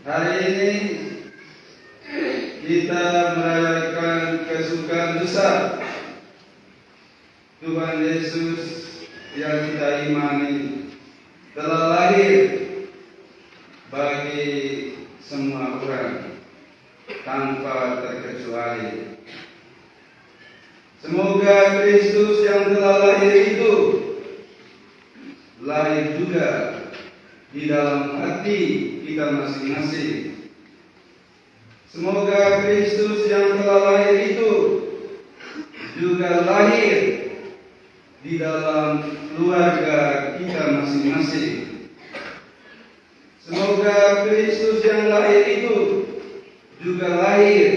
Hari ini kita merayakan kesukaan besar Tuhan Yesus yang kita imani telah lahir bagi semua orang tanpa terkecuali. Semoga Kristus yang telah lahir itu lahir juga di dalam hati kita masing-masing. Semoga Kristus yang telah lahir itu juga lahir di dalam keluarga kita masing-masing. Semoga Kristus yang lahir itu juga lahir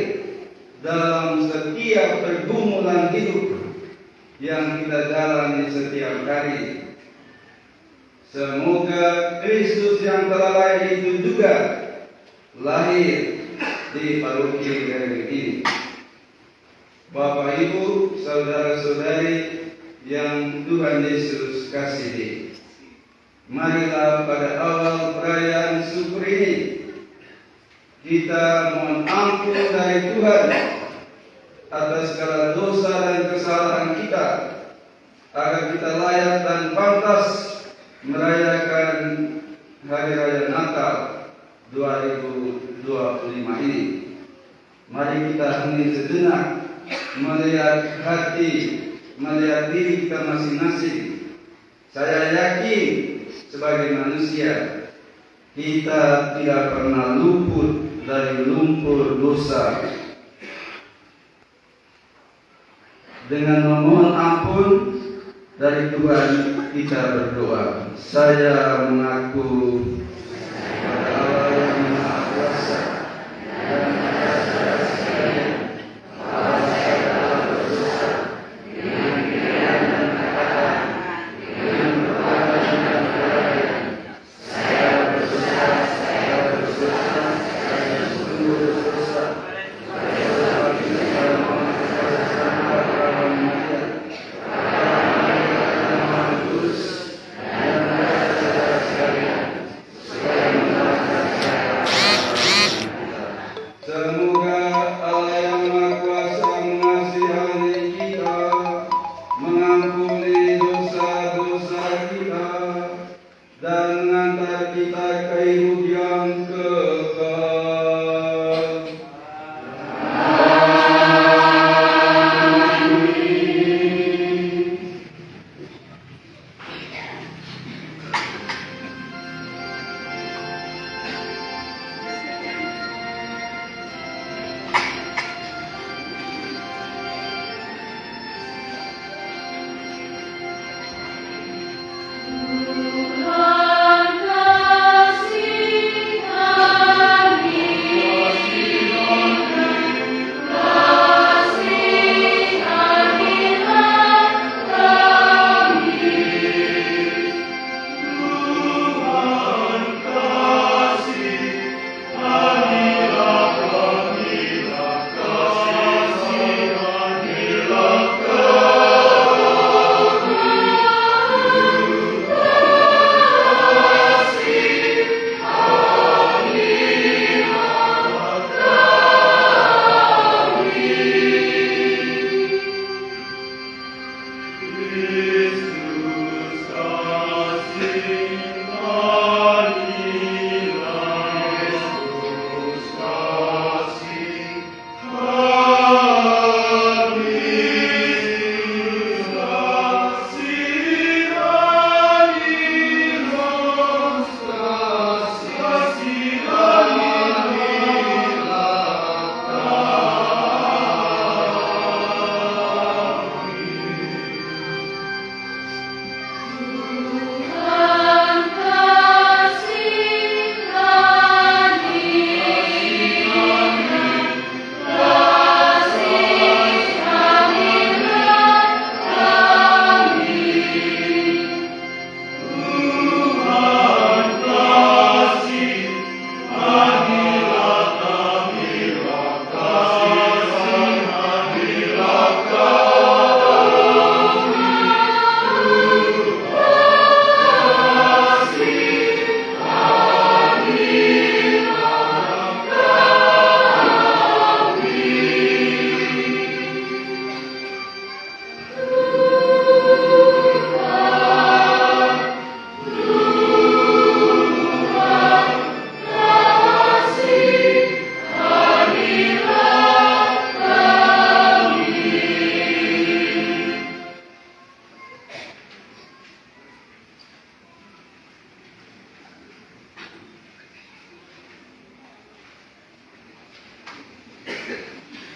dalam setiap pergumulan hidup yang kita jalani setiap hari. Semoga Kristus yang telah lahir itu juga lahir di paroki ini. Bapak, Ibu, saudara-saudari yang Tuhan Yesus kasihi, marilah pada awal perayaan syukur ini kita mohon ampun dari Tuhan atas segala dosa dan kesalahan kita, agar kita layak dan pantas merayakan Hari Raya Natal 2025 ini. Mari kita hening sejenak, melihat hati, melihat diri kita masing-masing. Saya yakin sebagai manusia kita tidak pernah luput dari lumpur dosa. Dengan memohon ampun dari Tuhan kita berdoa. Saya mengaku kepada Allah yang Maha Kuasa dan pada sekalian bahwa saya telah berdosa dengan pikiran dan perkataan, dengan perbuatan dan perbuatan. Saya berdosa, saya sungguh berdosa. Semoga Allah yang Maha Kuasa mengasihani kita, mengampuni dosa-dosa kita, dan mengantar kita ke hidup yang kekal.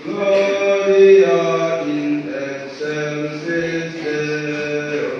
Gloria in excelsis Deo.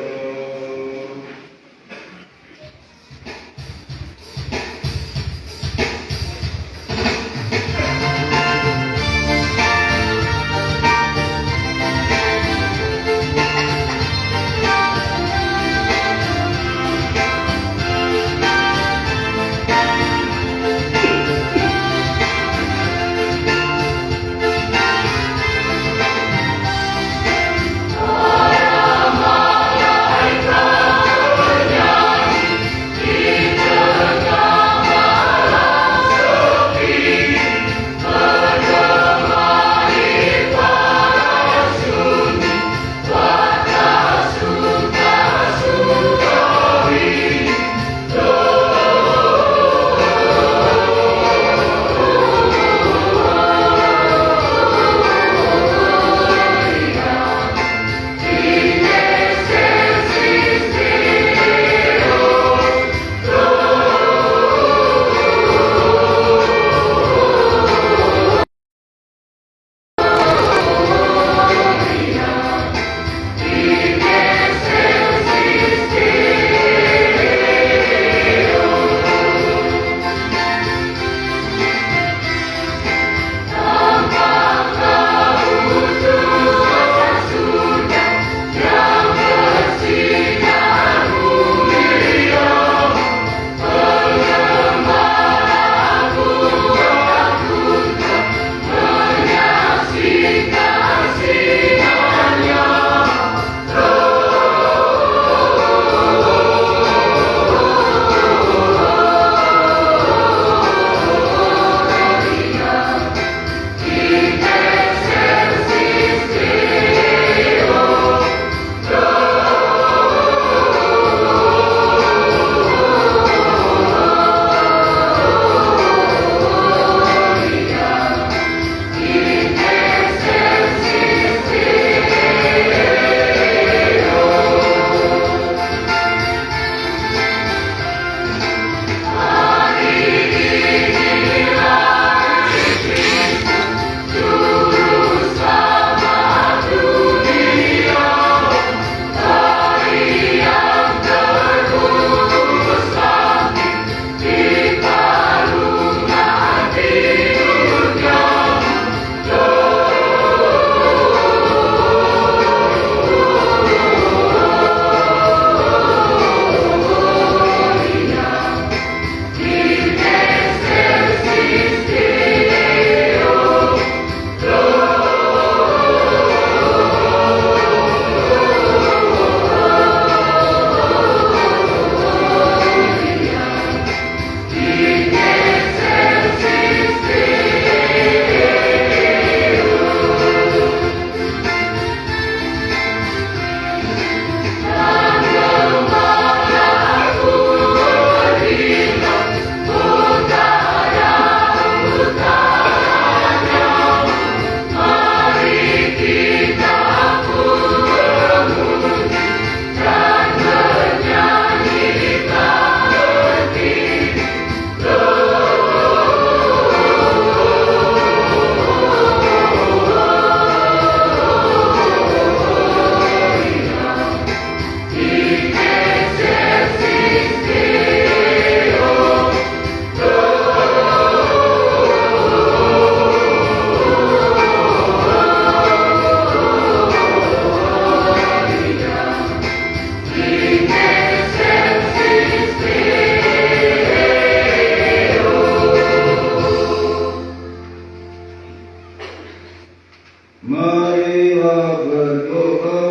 Marilah berdoa.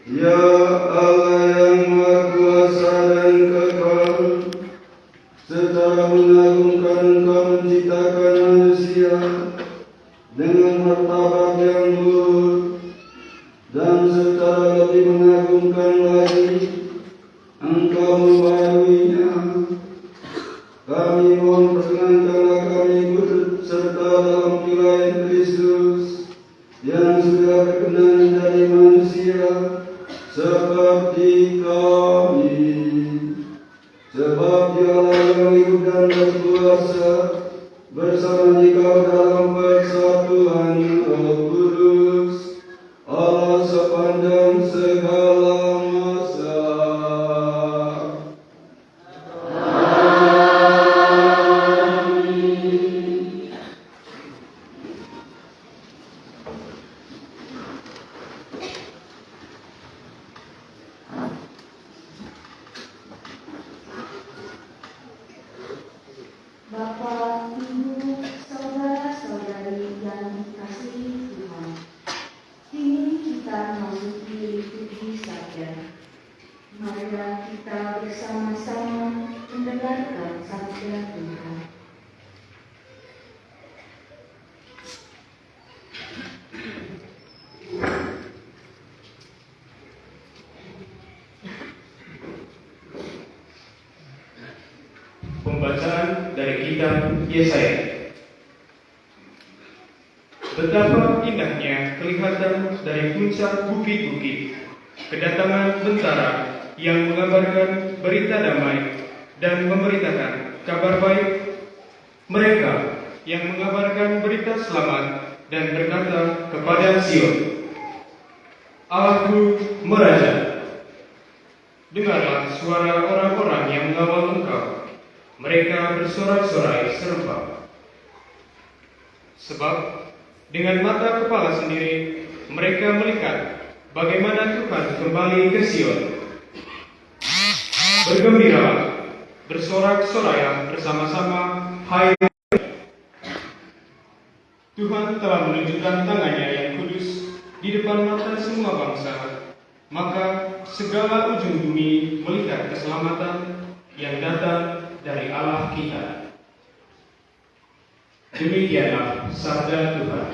Ya Allah yang Maha Kuasa dan Kekal, secara mengagumkan Engkau menciptakan manusia dengan martabat yang luhur, dan secara lebih mengagumkan lagi Engkau membahaginya. Kami mohon perkenankanlah kami ikut serta dalam pilihan Kristus yang sudah berkenan menjadi manusia seperti kami. Sebab Dialah yang hidup dan berkuasa bersama Dikau dalam persatuan Roh Kudus, Allah sepanjang segala masa. Bapak, Ibu, saudara-saudari yang dikasihi Tuhan, kini kita memasuki liturgi sabda. Marilah kita bersama-sama mendengarkan sabda Tuhan. Pembacaan dari kitab Yesaya. Betapa indahnya kelihatan dari puncak bukit-bukit kedatangan bentara yang mengabarkan berita damai dan memberitakan kabar baik, mereka yang mengabarkan berita selamat dan berkata kepada Sion, Allahku meraja. Dengarlah suara orang-orang yang mengawal Engkau. Mereka bersorak-sorai serempak. Sebab dengan mata kepala sendiri mereka melihat bagaimana Tuhan kembali ke Sion. Bergembiralah, bersorak-sorai bersama-sama, hai Tuhan telah menunjukkan tangannya yang kudus di depan mata semua bangsa. Maka segala ujung bumi melihat keselamatan yang datang dari Allah kita. Demikianlah sabda Tuhan.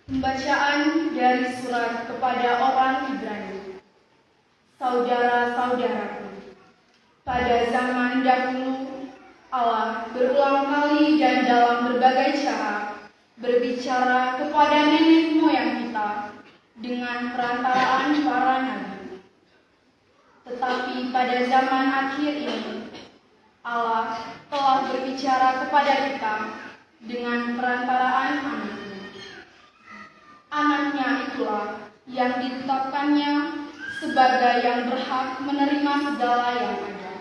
Pembacaan dari surat kepada orang Ibrani. Saudara-saudaraku, pada zaman dahulu Allah berulang kali dan dalam berbagai cara berbicara kepada nenek moyang kita dengan perantaraan para nabi. Tetapi pada zaman akhir ini Allah telah berbicara kepada kita dengan perantaraan Anaknya. Anaknya itulah yang ditetapkannya sebagai yang berhak menerima segala yang ada.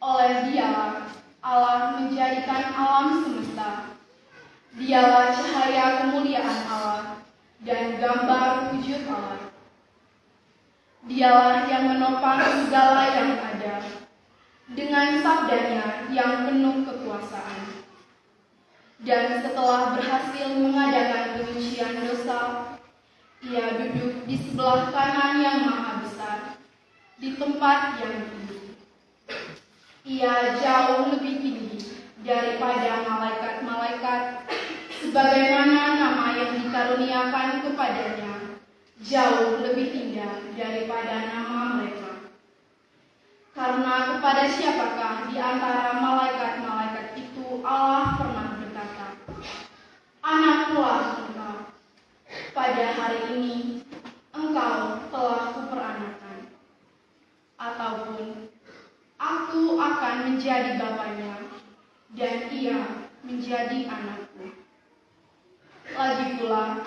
Oleh Dialah Allah menjadikan alam semesta. Dialah cahaya kemuliaan Allah dan gambar wujud Allah. Dialah yang menopang segala yang ada dengan sabdanya yang penuh kekuasaan. Dan setelah berhasil mengadakan penyucian dosa, Ia duduk di sebelah kanan yang maha besar, di tempat yang tinggi. Ia jauh lebih tinggi daripada malaikat-malaikat, sebagaimana nama yang dikaruniakan kepadanya jauh lebih indah daripada nama mereka. Karena kepada siapakah di antara malaikat-malaikat itu Allah pernah berkata, "Anakkulah engkau, pada hari ini engkau telah kuperanakan," ataupun "Aku akan menjadi bapaknya dan ia menjadi anakku." Lagi pula,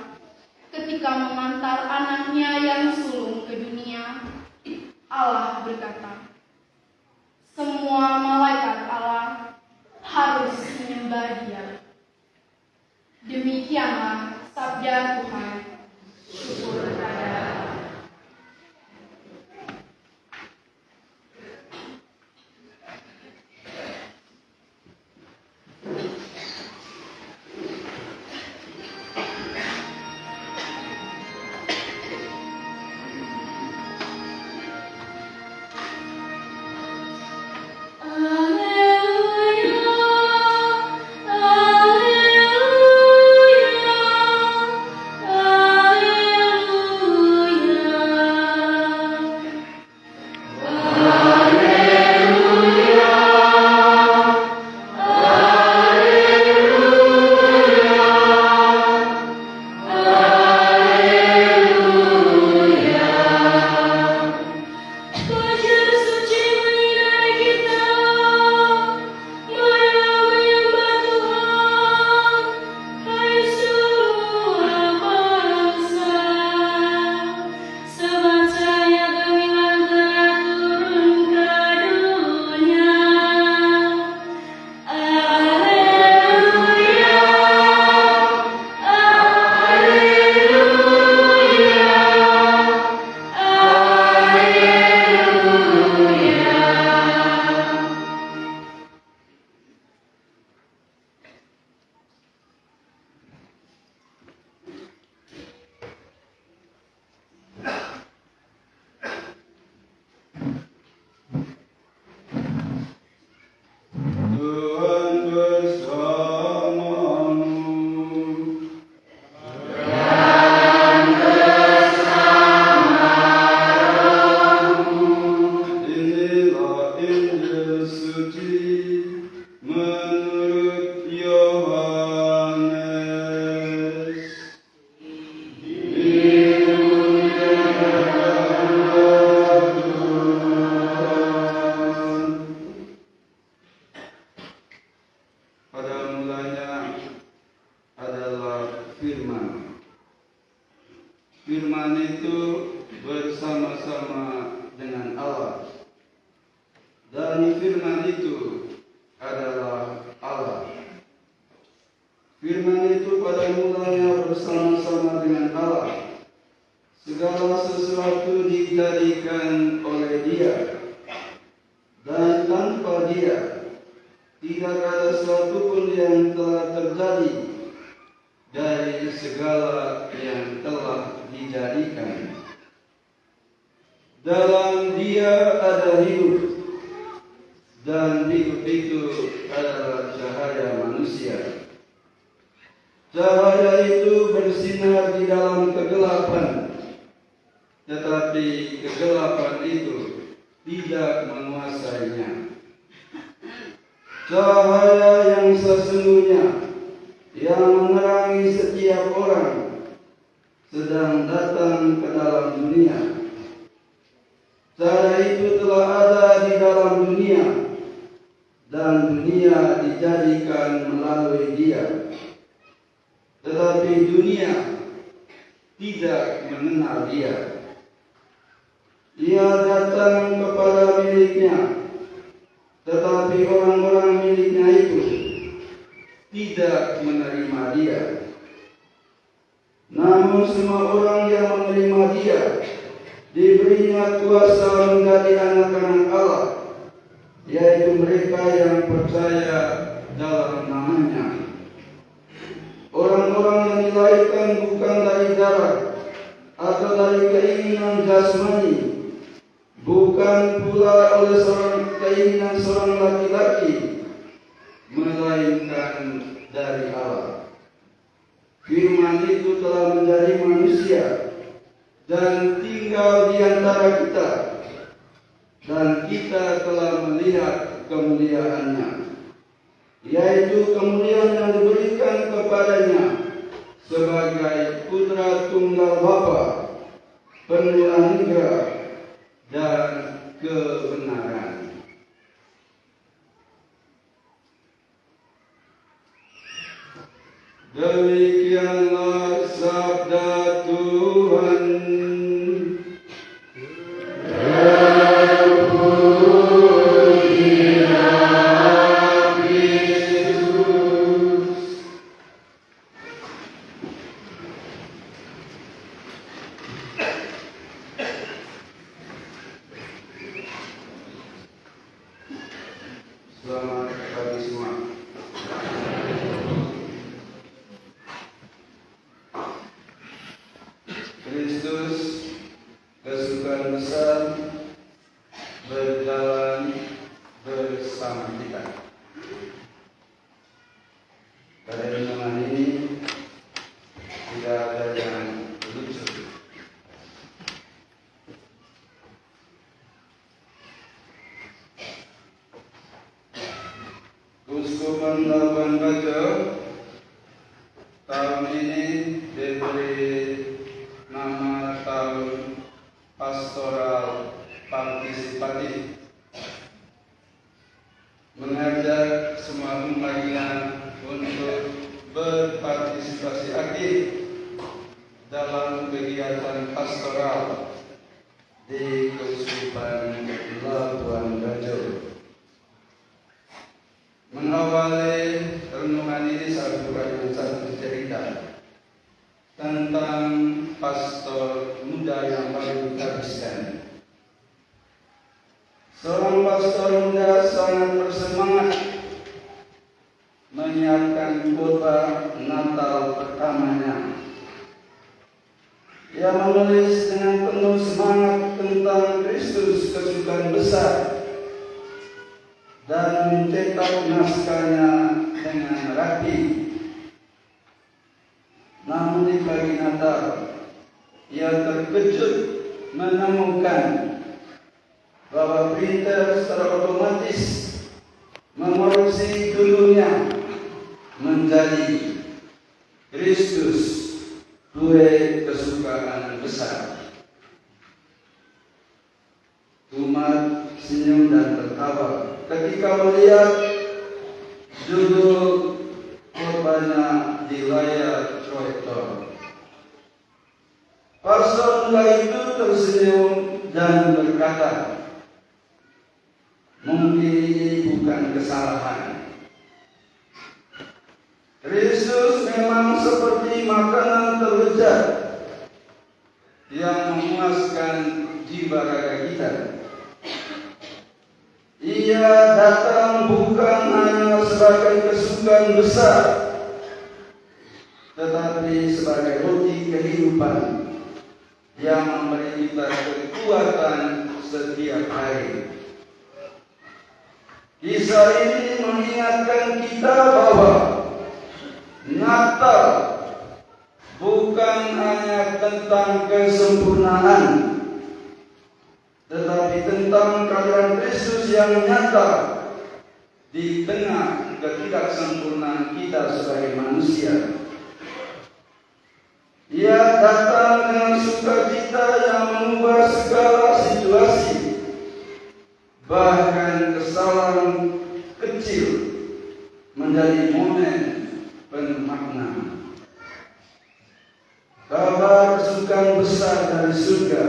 ketika mengantar anaknya yang sulung ke dunia, Allah berkata, "Semua malaikat Allah harus menyembah Dia." Demikianlah sabda Tuhan. Syukur kepada Allah. Firman itu bersama-sama dengan Allah, dan firman itu adalah Allah. Firman itu pada mulanya bersama-sama dengan Allah. Segala sesuatu dijadikan oleh Dia, dan tanpa Dia tidak ada sesuatu pun yang telah terjadi dari segala yang telah dijadikan. Dalam Dia ada hidup, dan hidup itu adalah cahaya manusia. Cahaya itu bersinar bersinar di dalam kegelapan, tetapi kegelapan itu tidak menguasainya. Cahaya yang sesungguhnya yang menerangi setiap orang sedang datang ke dalam dunia. Cahaya itu telah ada di dalam dunia, dan dunia dijadikan melalui Dia. Tetapi dunia tidak mengenal Dia. Ia datang kepada miliknya, tetapi orang-orang miliknya itu tidak menerima Dia. Namun semua orang yang menerima Dia diberinya kuasa menjadi anak-anak Allah, yaitu mereka yang percaya dalam nama-Nya. Orang-orang yang dilahirkan bukan dari darah atau dari keinginan jasmani, bukan pula oleh keinginan seorang laki-laki, melainkan dari Allah. Firman itu telah menjadi manusia dan tinggal di antara kita, dan kita telah melihat kemuliaan-Nya, yaitu kemuliaan yang diberikan kepadanya sebagai Putra Tunggal Bapa, penuh anugerah dan kebenaran. Demikianlah sabda Tuhan. Selamat pagi semua. Kristus, kesukaan besar, berjalan bersama kita. Pada renungan ini tidak ada yang lucu. Uskupan Labuan Bajo tahun ini diberi nama tahun pastoral partisipatif, mengajak semua umatnya untuk berpartisipasi aktif dalam kegiatan pastoral di Keuskupan Labuan Bajo. Mengawali renungan ini saya buka dengan satu cerita tentang pastor muda yang paling dihabiskan. Seorang pastor muda sangat bersemangat menyiapkan khotbah Natal pertamanya. Ia menulis dengan penuh semangat tentang Kristus kesukaan besar dan mencetak naskahnya dengan rapi. Namun di pagi Natal, ia terkejut menemukan bahwa printer secara otomatis mengoreksi dulunya menjadi Kristus, kue kesukaan besar. Umat senyum dan tertawa ketika melihat judul khotbahnya di layar proyektor. Pastor muda itu tersenyum dan berkata, mungkin ini bukan kesalahan. Kristus memang seperti makanan terlezat yang memuaskan jiwa raga kita. Ia datang bukan hanya sebagai kesukaan besar, tetapi sebagai roti kehidupan yang memberi kita kekuatan setiap hari. Kisah ini mengingatkan kita bahwa Natal bukan bukan hanya tentang kesempurnaan, tetapi tentang kehadiran Kristus yang nyata di tengah ketidaksempurnaan kita sebagai manusia. Ia datang dengan sukacita yang mengubah segala situasi, bahkan kesalahan kecil menjadi momen penuh makna. Kabar kesukaan besar dari surga.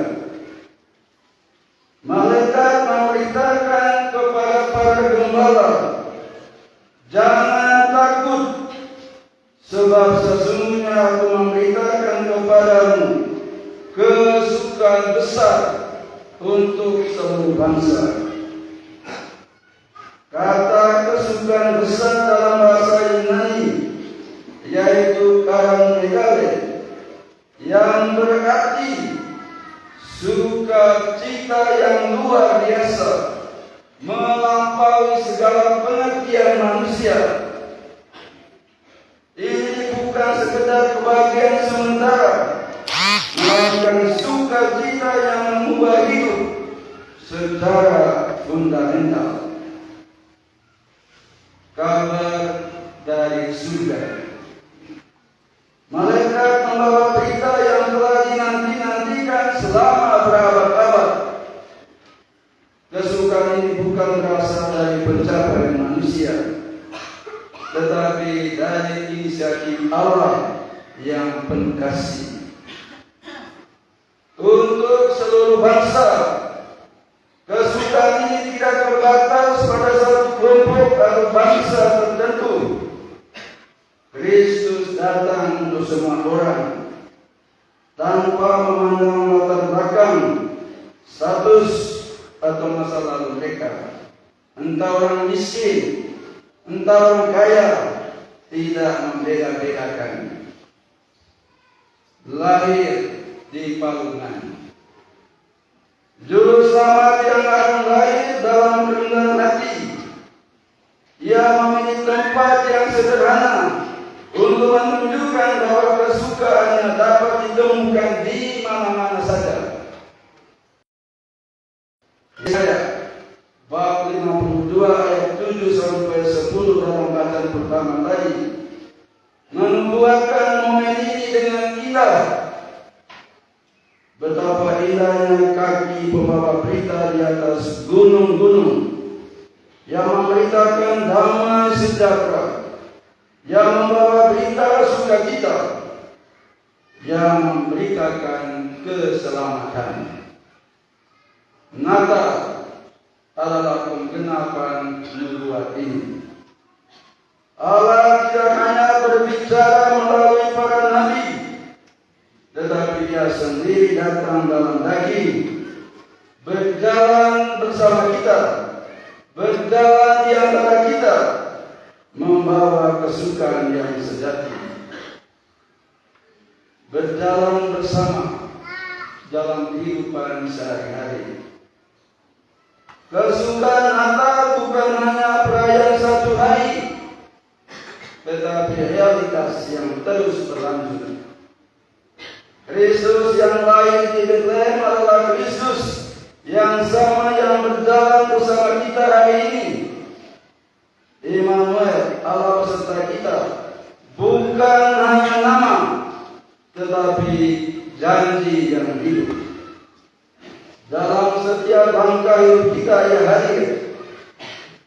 Malaikat memberitakan kepada para gembala, jangan takut, sebab sesungguhnya aku memberitakan kepadamu kesukaan besar untuk seluruh bangsa. Kata kesukaan besar dalam bahasa Yunani yaitu karamegale, yang berarti sukacita yang luar biasa, melampaui segala pengertian manusia. Ini bukan sekedar kebahagiaan sementara, melainkan sukacita yang mengubah hidup secara fundamental. Kabar dari surga. Malaikat membawa berita yang telah dinanti-nantikan selama berabad-abad. Kesukaan ini bukan berasal dari pencapaian manusia, tetapi dari inisiatif Allah yang penkasih. Untuk seluruh bangsa, kesukaan ini tidak terbatas pada satu kelompok atau bangsa tertentu. Kristus datang untuk semua orang, tanpa memandang latar belakang, status, atau masa lalu mereka. Entah orang miskin, entah orang kaya, tidak membeda-bedakan. Lahir di palungan. Juru selamat yang akan lahir dalam kerendahan hati. Ia memiliki tempat yang sederhana untuk menunjukkan bahwa kesukaannya dapat ditemukan di mana-mana saja. Yesaya bab 52 ayat 7 sampai 10 dalam bacaan pertama tadi menubuatkan momen ini dengan indah. Betapa indahnya kaki pembawa berita di atas gunung-gunung yang memberitakan damai sejahtera, yang membawa berita sukacita, yang memberitakan keselamatan. Natal adalah penggenapan nubuat ini. Allah tidak hanya berbicara melalui para nabi, tetapi Dia sendiri datang dalam daging, berjalan bersama kita, berjalan di antara kita, membawa kesukaan yang sejati, berjalan bersama dalam kehidupan sehari-hari. Kesukaan Natal bukan hanya perayaan satu hari, tetapi realitas yang terus berlanjut. Kristus yang lahir di Bethlehem adalah Kristus yang sama yang berjalan bersama kita hari ini. Immanuel, Allah beserta kita, bukan hanya nama, tetapi janji yang hidup. Dalam setiap langkah hidup kita Ia hadir.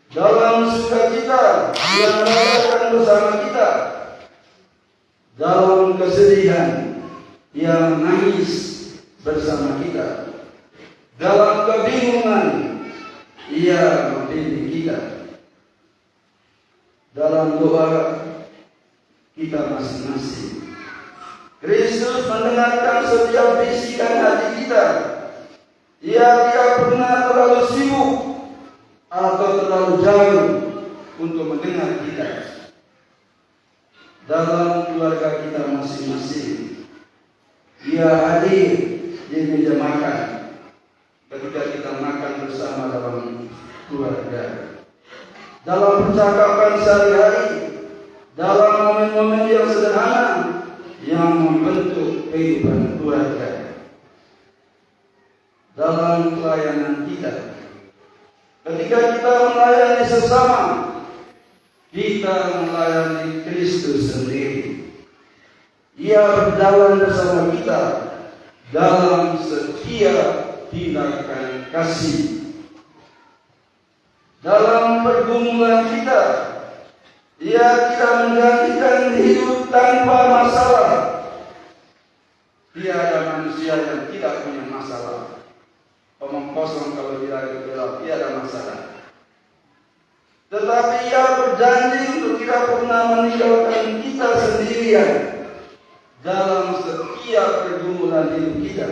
Dalam sukacita Ia merayakan bersama kita. Dalam kesedihan Ia menangis bersama kita. Dalam kebingungan Ia membimbing kita. Dalam doa kita masing-masing, Kristus mendengarkan setiap bisikan hati kita. Ia tidak pernah terlalu sibuk atau terlalu jauh untuk mendengar kita. Dalam keluarga kita masing-masing, Ia hadir di meja makan ketika kita makan bersama dalam keluarga. Dalam percakapan sehari-hari, dalam momen-momen yang sederhana, yang membentuk kehidupan keluarga. Dalam pelayanan kita, ketika kita melayani sesama, kita melayani Kristus sendiri. Ia berjalan bersama kita dalam setiap tindakan kasih. Dalam pergumulan kita, Ia tidak menjadikan hidup tanpa masalah. Tiada manusia yang tidak punya masalah. Omong kosong kalau bilang tiada masalah. Tetapi Ia berjanji untuk tidak pernah meninggalkan kita sendirian dalam setiap pergumulan hidup kita.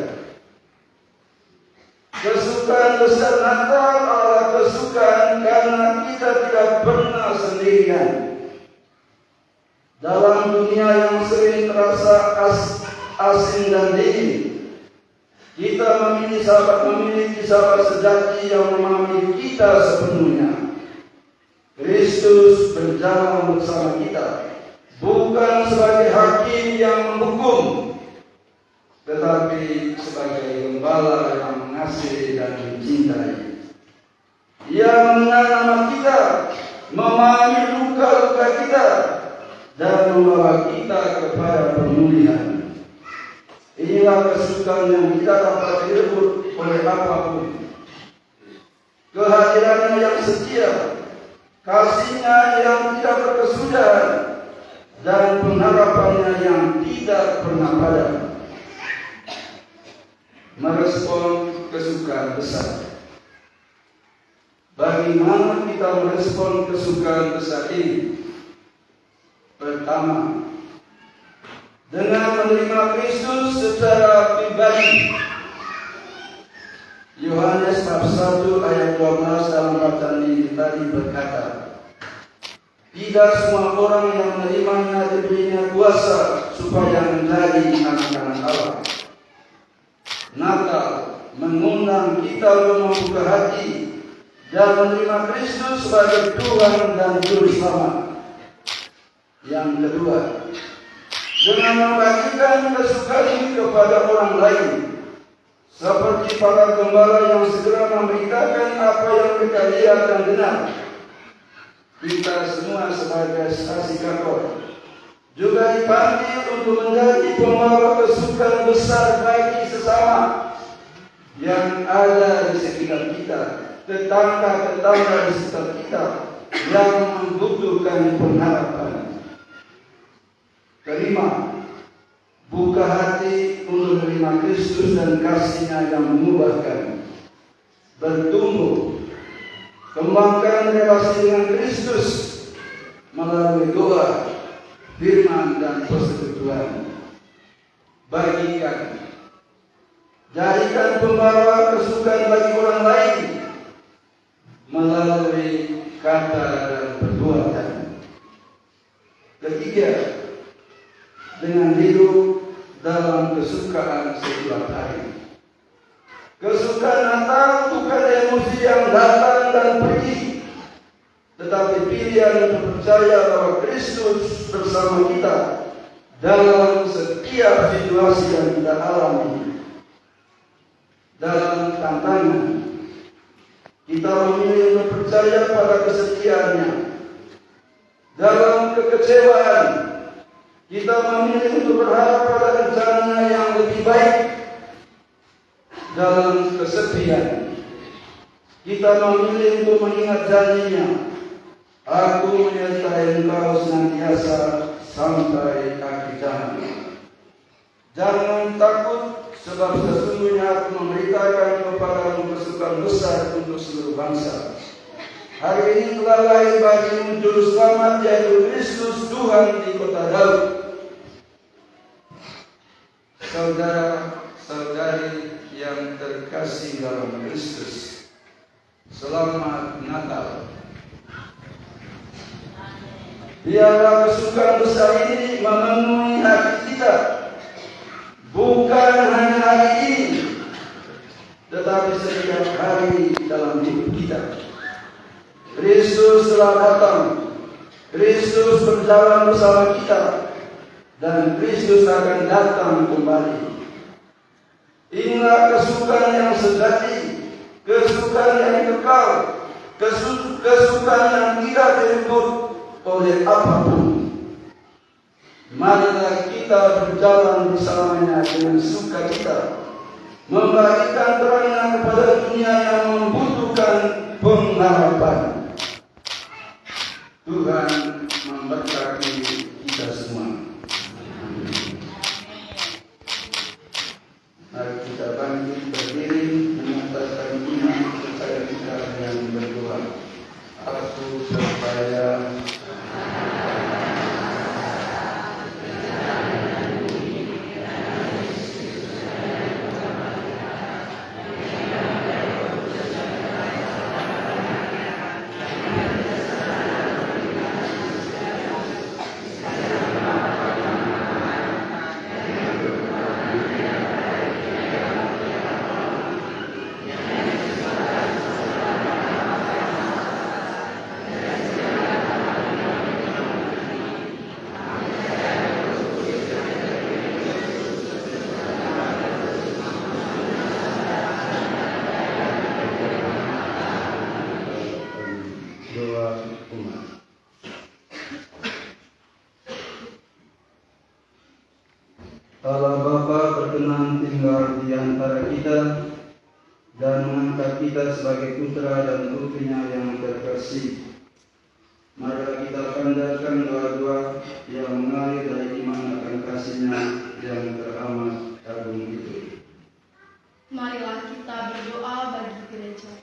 Kesukaan besar Natal adalah kesukaan karena kita tidak pernah sendirian. Dalam dunia yang sering terasa asing dan dingin, kita memiliki sahabat sejati yang memahami kita sepenuhnya. Kristus berjalan bersama kita, bukan sebagai hakim yang menghukum, tetapi sebagai gembala yang mengasihi dan mencintai. Ia mengenal nama kita, memahami luka-luka kita, dan membawa kita kepada pemulihan. Inilah kesukaan yang tidak dapat direbut oleh apapun. Kehadirannya yang setia, kasihnya yang tidak berkesudahan, dan pengharapannya yang tidak pernah padam. Merespon kesukaan besar. Bagaimana kita merespon kesukaan besar ini? Pertama, dengan menerima Kristus secara pribadi. Yohanes bab 1 ayat 12 dalam bacaan ini tadi berkata, tidak semua orang yang menerimanya diberinya kuasa supaya menjadi anak-anak Allah. Natal mengundang kita untuk membuka hati dan menerima Kristus sebagai Tuhan dan Juru Selamat. Yang kedua, dengan membagikan kesukaan ini kepada orang lain, seperti para gembala yang segera memberitakan apa yang mereka lihat dan dengar. Kita semua sebagai saksi kantor juga dipanggil untuk menjadi pembawa kesukaan besar bagi sesama yang ada di sekitar kita, tetangga-tetangga di sekitar kita yang membutuhkan pengharapan. Kelima, buka hati untuk menerima Kristus dan kasih-Nya yang mengubahkan. Bertumbuh, kembangkan relasi dengan Kristus melalui doa, firman dan persekutuan. Bagikan, jadikan pembawa kesukaan bagi orang lain melalui kata dan perbuatan. Ketiga, dengan hidup dalam kesukaan setiap hari. Kesukaan Natal bukan emosi yang datang dan pergi, tetapi pilihan untuk percaya bahwa Kristus bersama kita dalam setiap situasi yang kita alami. Dalam tantangan, kita memilih untuk percaya pada kesetiaannya. Dalam kekecewaan, kita memilih untuk berharap pada rencananya yang lebih baik. Dalam kesepian, kita memilih untuk mengingat janji-Nya. Aku menyertai engkau senantiasa sampai akhir zaman. Jangan takut, sebab sesungguhnya aku memberitakan kepadamu kesukaan besar untuk seluruh bangsa. Hari ini telah lahir bagimu Juru Selamat, yaitu Kristus Tuhan di kota Daud. Saudara-saudari yang terkasih dalam Kristus, selamat Natal. Biarlah kesukaan besar ini memenuhi hati kita, bukan hanya hari ini, tetapi setiap hari dalam hidup kita. Kristus telah datang, Kristus berjalan bersama kita, dan Kristus akan datang kembali. Inilah kesukaan yang sejati, kesukaan yang kekal, kesukaan yang tidak direnggut oleh apapun. Marilah kita berjalan bersamanya dengan sukacita, membagikan terangnya kepada dunia yang membutuhkan pengharapan. Tuhan memberkati kita semua. Mari kita bangkit berdiri menyatakan iman kepada kita yang berdoa. Aku percaya doa umat. Allah Bapa berkenan tinggal di antara kita dan mengangkat kita sebagai putra dan putrinya yang terkasih. Marilah kita panjatkan doa-doa yang mengalir dari iman akan kasih-Nya yang teramat agung itu. Marilah kita berdoa bagi gereja.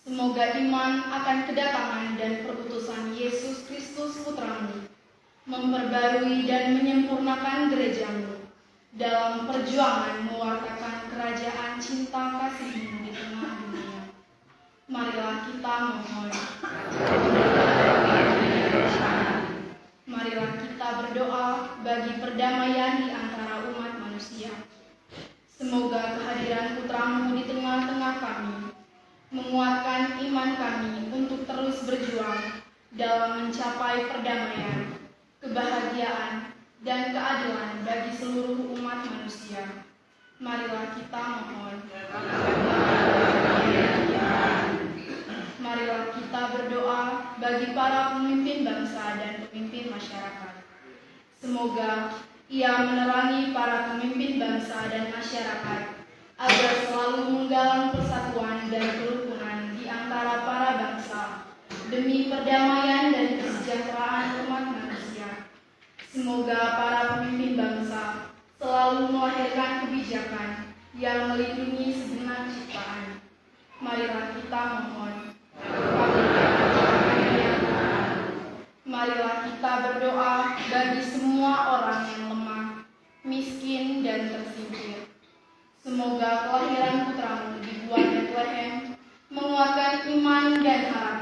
Semoga iman akan kedatangan dan perutusan Yesus Kristus Putramu memperbarui dan menyempurnakan gerejamu dalam perjuangan mewartakan kerajaan cinta kasih-Mu di tengah dunia. Marilah kita mohon. Marilah kita berdoa bagi perdamaian di antara umat manusia. Semoga kehadiran Putramu di tengah-tengah kami menguatkan iman kami untuk terus berjuang dalam mencapai perdamaian, kebahagiaan, dan keadilan bagi seluruh umat manusia. Marilah kita mohon. Marilah kita berdoa bagi para pemimpin bangsa dan pemimpin masyarakat. Semoga Ia menerangi para pemimpin bangsa dan masyarakat agar selalu menggalang persatuan dan kerukunan di antara para bangsa demi perdamaian dan kesejahteraan umat manusia. Semoga para pemimpin bangsa selalu melahirkan kebijakan yang melindungi segenap ciptaan. Marilah kita mohon. Marilah kita berdoa bagi semua orang yang lemah, miskin, dan tersingkir. Semoga kelahiran Putramu di Gua Betlehem menguatkan iman dan harapan